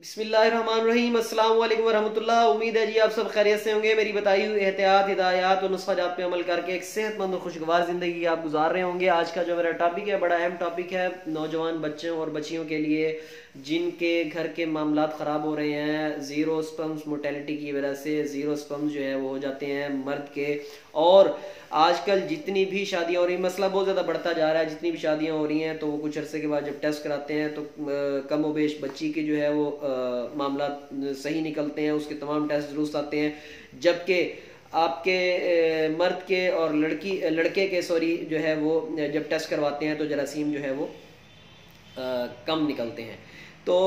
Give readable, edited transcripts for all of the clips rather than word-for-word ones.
बिस्मिल्लाहिर्रहमानिर्रहीम अस्सलाम वालेकुम वरहमतुल्लाह। उम्मीद है जी आप सब खैरियत से होंगे। मेरी बताई हुई एहतियात, हिदायत और नुस्ख़ाजात पे अमल करके एक सेहतमंद और खुशगवार ज़िंदगी आप गुजार रहे होंगे। आज का जो मेरा टॉपिक है बड़ा अहम टॉपिक है नौजवान बच्चों और बच्चियों के लिए जिनके घर के मामलात ख़राब हो रहे हैं ज़ीरो स्पर्म्स मोर्टेलिटी की वजह से। ज़ीरो स्पर्म्स जो है वो हो जाते हैं मर्द के। और आजकल जितनी भी शादियां हो रही, मसला बहुत ज़्यादा बढ़ता जा रहा है। जितनी भी शादियां हो रही हैं तो वो कुछ अरसे के बाद जब टेस्ट कराते हैं तो कम व बेश बच्ची के जो है वो मामला सही निकलते हैं, उसके तमाम टेस्ट दुरुस्त आते हैं। जबकि आपके मर्द के और लड़के के जो है वो जब टेस्ट करवाते हैं तो जरासीम जो है वो कम निकलते हैं। तो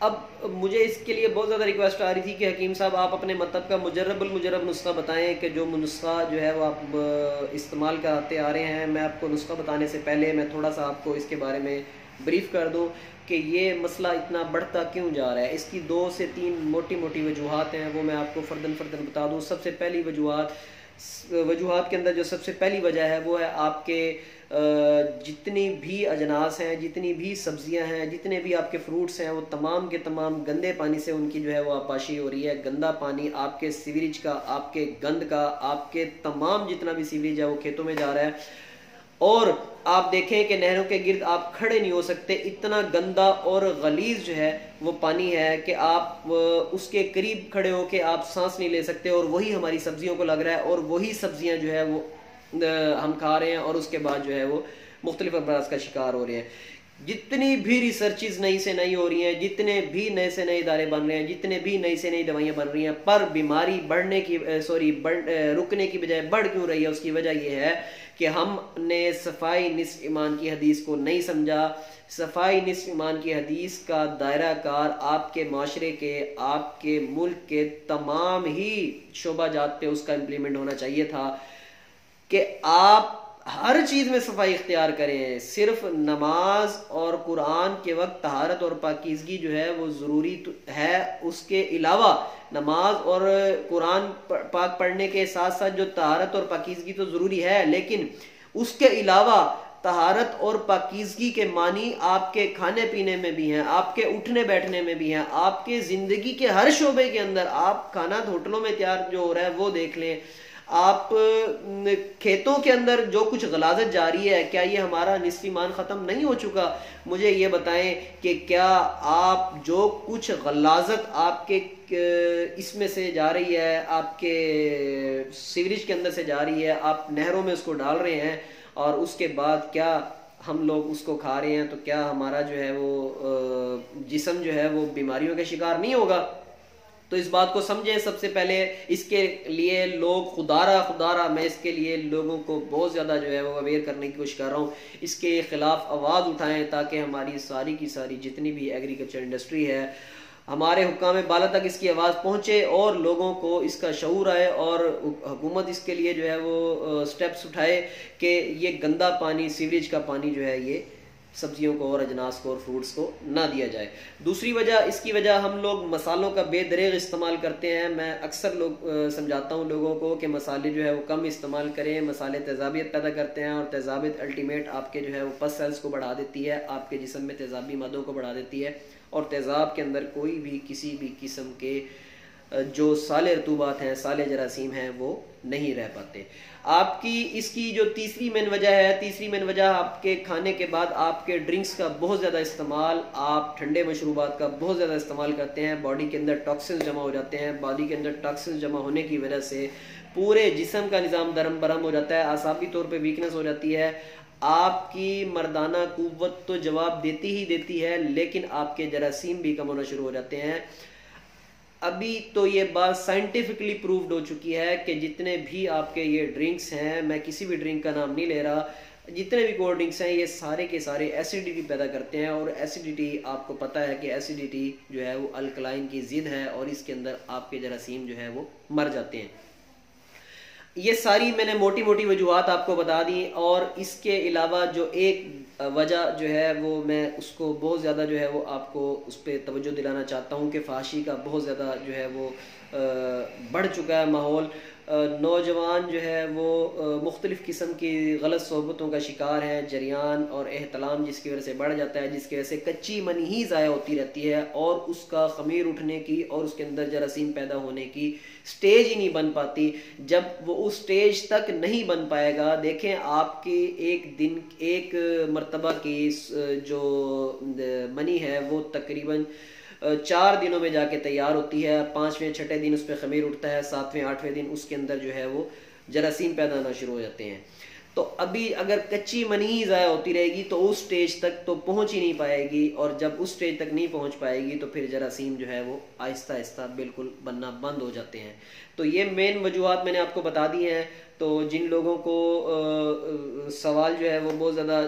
अब मुझे इसके लिए बहुत ज़्यादा रिक्वेस्ट आ रही थी कि हकीम साहब आप अपने मतलब का मुजर्रब नुस्खा बताएं कि जो नुस्खा जो है वो आप इस्तेमाल कराते आ रहे हैं। मैं आपको नुस्खा बताने से पहले मैं थोड़ा सा आपको इसके बारे में ब्रीफ कर दूं कि ये मसला इतना बढ़ता क्यों जा रहा है। इसकी 2 से 3 मोटी मोटी वजूहात हैं, वो मैं आपको फ़र्दन बता दूं। सबसे पहली वजूहात के अंदर जो सबसे पहली वजह है वो है आपके जितनी भी अजनास हैं, जितनी भी सब्जियां हैं, जितने भी आपके फ्रूट्स हैं, वो तमाम के तमाम गंदे पानी से उनकी जो है वो आपाशी हो रही है। गंदा पानी आपके सीवरेज का, आपके गंद का, आपके तमाम जितना भी सीवरेज है वो खेतों में जा रहा है। और आप देखें कि नहरों के गिर्द आप खड़े नहीं हो सकते, इतना गंदा और गलीज जो है वो पानी है कि आप उसके करीब खड़े होके आप सांस नहीं ले सकते। और वही हमारी सब्जियों को लग रहा है और वही सब्जियां जो है वो हम खा रहे हैं और उसके बाद जो है वो मुख्तलिफ अमराज का शिकार हो रहे हैं। जितनी भी रिसर्चेज नई से नई हो रही हैं, जितने भी नए से नए इदारे बन रहे हैं, जितने भी नई से नई दवाइयां बन रही हैं, पर बीमारी रुकने की बजाय बढ़ क्यों रही है? उसकी वजह यह है कि हमने सफाई निस्फ ईमान की हदीस को नहीं समझा। सफाई निस्फ ईमान की हदीस का दायरा कार आपके माशरे के, आपके मुल्क के तमाम ही शोबा जात पे उसका इम्प्लीमेंट होना चाहिए था कि आप हर चीज में सफाई इख्तियार करें। सिर्फ नमाज और कुरान के वक्त तहारत और पाकीज़गी जो है वो ज़रूरी तो है, उसके अलावा नमाज और कुरान पाक पढ़ने के साथ साथ जो तहारत और पाकीज़गी तो ज़रूरी है, लेकिन उसके अलावा तहारत और पाकीज़गी के मानी आपके खाने पीने में भी हैं, आपके उठने बैठने में भी हैं, आपके ज़िंदगी के हर शोबे के अंदर। आप खाना होटलों में तैयार जो हो रहा है वो देख लें, आप खेतों के अंदर जो कुछ गलाजत जारी है, क्या ये हमारा निस्फ ईमान ख़त्म नहीं हो चुका? मुझे ये बताएं कि क्या आप जो कुछ गलाजत आपके इसमें से जा रही है, आपके सीवरेज के अंदर से जा रही है, आप नहरों में उसको डाल रहे हैं और उसके बाद क्या हम लोग उसको खा रहे हैं, तो क्या हमारा जो है वो जिस्म जो है वो बीमारियों का शिकार नहीं होगा? तो इस बात को समझें सबसे पहले। इसके लिए लोग खुदारा मैं इसके लिए लोगों को बहुत ज़्यादा जो है वो अवेयर करने की कोशिश कर रहा हूँ। इसके ख़िलाफ़ आवाज़ उठाएं ताकि हमारी सारी की सारी जितनी भी एग्रीकल्चर इंडस्ट्री है, हमारे हुक्काम बाला तक इसकी आवाज़ पहुँचे और लोगों को इसका शऊर आए और हुकूमत इसके लिए जो है वो स्टेप्स उठाए कि ये गंदा पानी, सीवरेज का पानी जो है ये सब्जियों को और अजनास को और फ्रूट्स को ना दिया जाए। दूसरी वजह, इसकी वजह हम लोग मसालों का बेदरेग इस्तेमाल करते हैं। मैं अक्सर समझाता हूँ लोगों को कि मसाले जो है वो कम इस्तेमाल करें। मसाले तेज़ाबियत पैदा करते हैं और तेज़ाबियत अल्टीमेट आपके जो है वो पस सेल्स को बढ़ा देती है, आपके जिस्म में तेज़ाबी मादों को बढ़ा देती है। और तेज़ाब के अंदर कोई भी किसी भी किस्म के जो साले रतूबात हैं, साले जरासीम हैं, वो नहीं रह पाते। आपकी इसकी जो तीसरी मेन वजह आपके खाने के बाद आपके ड्रिंक्स का बहुत ज़्यादा इस्तेमाल, आप ठंडे मशरूबात का बहुत ज़्यादा इस्तेमाल करते हैं। बॉडी के अंदर टॉक्सिन्स जमा हो जाते हैं। बॉडी के अंदर टॉक्सिन्स जमा होने की वजह से पूरे जिस्म का निज़ाम दरम बरम हो जाता है, आसाबी तौर पे वीकनेस हो जाती है। आपकी मर्दाना कुव्वत तो जवाब देती ही देती है, लेकिन आपके जरासीम भी कम होना शुरू हो जाते हैं। अभी तो ये बात साइंटिफिकली प्रूव्ड हो चुकी है कि जितने भी आपके ये ड्रिंक्स हैं, मैं किसी भी ड्रिंक का नाम नहीं ले रहा, जितने भी कोल्ड ड्रिंक्स हैं ये सारे के सारे एसिडिटी पैदा करते हैं। और एसिडिटी आपको पता है कि एसिडिटी जो है वो अल्कलाइन की ज़िद है और इसके अंदर आपके जरासीम जो है वो मर जाते हैं। ये सारी मैंने मोटी मोटी वजूहात आपको बता दी। और इसके अलावा जो एक वजह जो है वो मैं उसको बहुत ज़्यादा जो है वो आपको उस पर तवज्जो दिलाना चाहता हूँ कि फाशी का बहुत ज़्यादा जो है वो बढ़ चुका है माहौल। नौजवान जो है वो मुख्तलिफ़ किस्म की गलत सोहबतों का शिकार है, जरियान और एहतलाम जिसकी वजह से बढ़ जाता है, जिसकी वजह से कच्ची मनी ही ज़ाया होती रहती है और उसका ख़मीर उठने की और उसके अंदर जरासीम पैदा होने की स्टेज ही नहीं बन पाती। जब वो उस स्टेज तक नहीं बन पाएगा, देखें आपकी एक दिन एक मरतबा की जो मनी है वो तकरीबन 4 दिनों में जाके तैयार होती है, 5वें 6ठे दिन उस पर खमीर उठता है, 7वें 8वें दिन उसके अंदर जो है वो जरासीम पैदा होना शुरू हो जाते हैं। तो अभी अगर कच्ची मनी ही ज़ाया होती रहेगी तो उस स्टेज तक तो पहुंच ही नहीं पाएगी, और जब उस स्टेज तक नहीं पहुंच पाएगी तो फिर जरासीम जो है वो आहिस्ता आहिस्ता बिल्कुल बनना बंद हो जाते हैं। तो ये मेन वजूहात मैंने आपको बता दी हैं। तो जिन लोगों को सवाल जो है वो बहुत ज़्यादा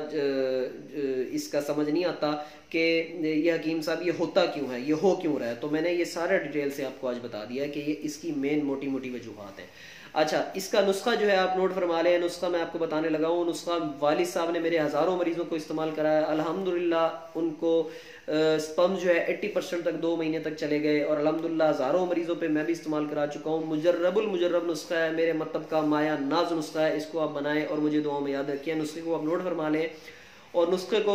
इसका समझ नहीं आता कि ये हकीम साहब ये होता क्यों है, ये हो क्यों रहा है, तो मैंने ये सारा डिटेल से आपको आज बता दिया कि ये इसकी मेन मोटी मोटी वजूहात हैं। अच्छा, इसका नुस्खा जो है आप नोट फरमा लें। नुस्खा मैं आपको बताने लगा हूँ। नुस्खा वालिद साहब ने मेरे हज़ारों मरीजों को इस्तेमाल कराया, अल्हम्दुलिल्लाह उनको स्पर्म जो है 80% तक 2 महीने तक चले गए, और अल्हम्दुलिल्लाह हज़ारों मरीजों पे मैं भी इस्तेमाल करा चुका हूँ। मुजर्रब नुस्खा है, मेरे मतलब का माया नाज नुस्खा है। इसको आप बनाएं और मुझे दुआओं में याद रखिए। नुस्खे को आप नोट फरमा लें और नुस्खे को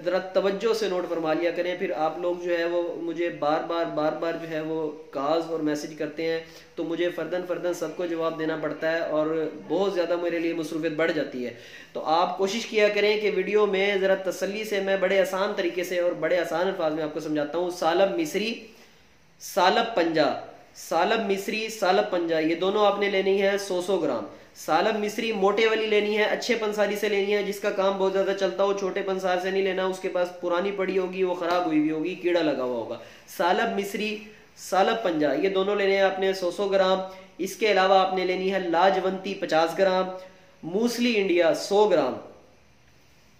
ज़रा तवज्जो से नोट फरमा लिया करें। फिर आप लोग जो है वो मुझे बार बार जो है वो कॉल्स और मैसेज करते हैं, तो मुझे फ़र्दन सबको जवाब देना पड़ता है और बहुत ज़्यादा मेरे लिए मसरूफियत बढ़ जाती है। तो आप कोशिश किया करें कि वीडियो में ज़रा तसल्ली से मैं बड़े आसान तरीके से और बड़े आसान अल्फाज में आपको समझाता हूँ। सालब मिस्री, सालब पंजा, सालब मिस्री, सालब पंजा, ये दोनों आपने लेनी है 100 ग्राम। सालब मिस्री मोटे वाली लेनी है, अच्छे पंसारी से लेनी है, जिसका काम बहुत ज्यादा चलता हो। छोटे पंसार से नहीं लेना, उसके पास पुरानी पड़ी होगी, वो खराब हुई भी होगी, कीड़ा लगा हुआ होगा। सालब मिस्री, सालब पंजा, ये दोनों लेने हैं आपने 100 ग्राम। इसके अलावा आपने लेनी है लाजवंती 50 ग्राम, मूसली इंडिया 100 ग्राम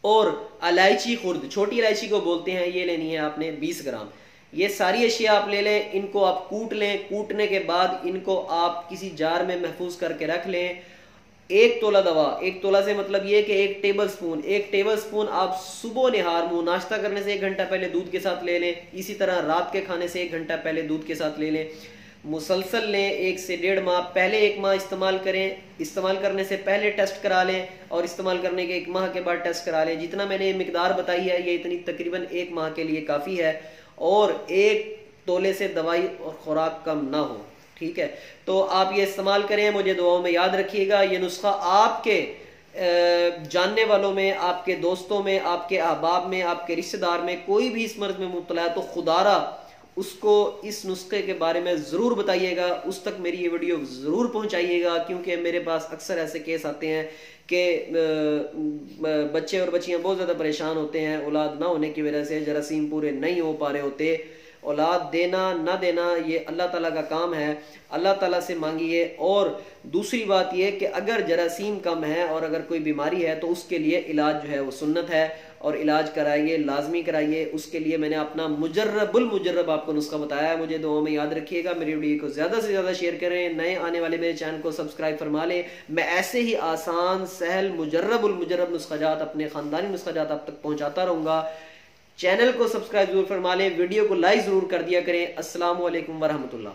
और इलायची खुर्द, छोटी इलायची को बोलते हैं, ये लेनी है आपने 20 ग्राम। ये सारी अशिया आप ले लें, इनको आप कूट लें। कूटने के बाद इनको आप किसी जार में महफूज करके रख लें। 1 तोला दवा, 1 तोला से मतलब ये कि 1 टेबल स्पून आप सुबह निहार मुंह नाश्ता करने से 1 घंटा पहले दूध के साथ ले लें। इसी तरह रात के खाने से 1 घंटा पहले दूध के साथ ले लें। मुसलसल लें 1 से 1.5 माह, पहले 1 माह इस्तेमाल करें, इस्तेमाल करने से पहले टेस्ट करा लें और इस्तेमाल करने के 1 माह के बाद टेस्ट करा लें। जितना मैंने मिकदार बताई है ये इतनी तकरीबन 1 माह के लिए काफ़ी है, और 1 तोले से दवाई और खुराक कम ना हो। ठीक है, तो आप ये इस्तेमाल करें, मुझे दुआओं में याद रखिएगा। ये नुस्खा आपके जानने वालों में, आपके दोस्तों में, आपके अहबाब में, आपके रिश्तेदार में कोई भी इस मर्ज में मुब्तला है तो खुदारा उसको इस नुस्खे के बारे में ज़रूर बताइएगा, उस तक मेरी ये वीडियो ज़रूर पहुंचाइएगा। क्योंकि मेरे पास अक्सर ऐसे केस आते हैं कि बच्चे और बच्चियां बहुत ज़्यादा परेशान होते हैं औलाद ना होने की वजह से, जरासीम पूरे नहीं हो पा रहे होते। औलाद देना ना देना ये अल्लाह ताला का काम है, अल्लाह ताला से मांगिए। और दूसरी बात ये कि अगर जरासीम कम है और अगर कोई बीमारी है तो उसके लिए इलाज जो है वो सुन्नत है, और इलाज कराइए, लाजमी कराइए। उसके लिए मैंने अपना मुजर्रब आपको नुस्खा बताया है। मुझे दुआओं में याद रखिएगा। मेरी वीडियो को ज़्यादा से ज़्यादा शेयर करें, नए आने वाले मेरे चैनल को सब्सक्राइब फरमा लें। मैं ऐसे ही आसान सहल मुजर्रब नुस्खाजात, अपने ख़ानदानी नुस्खाजात आप तक पहुँचाता रहूँगा। चैनल को सब्सक्राइब जरूर फरमा लें, वीडियो को लाइक ज़रूर कर दिया करें। अस्सलामु अलैकुम वरहमतुल्लाह।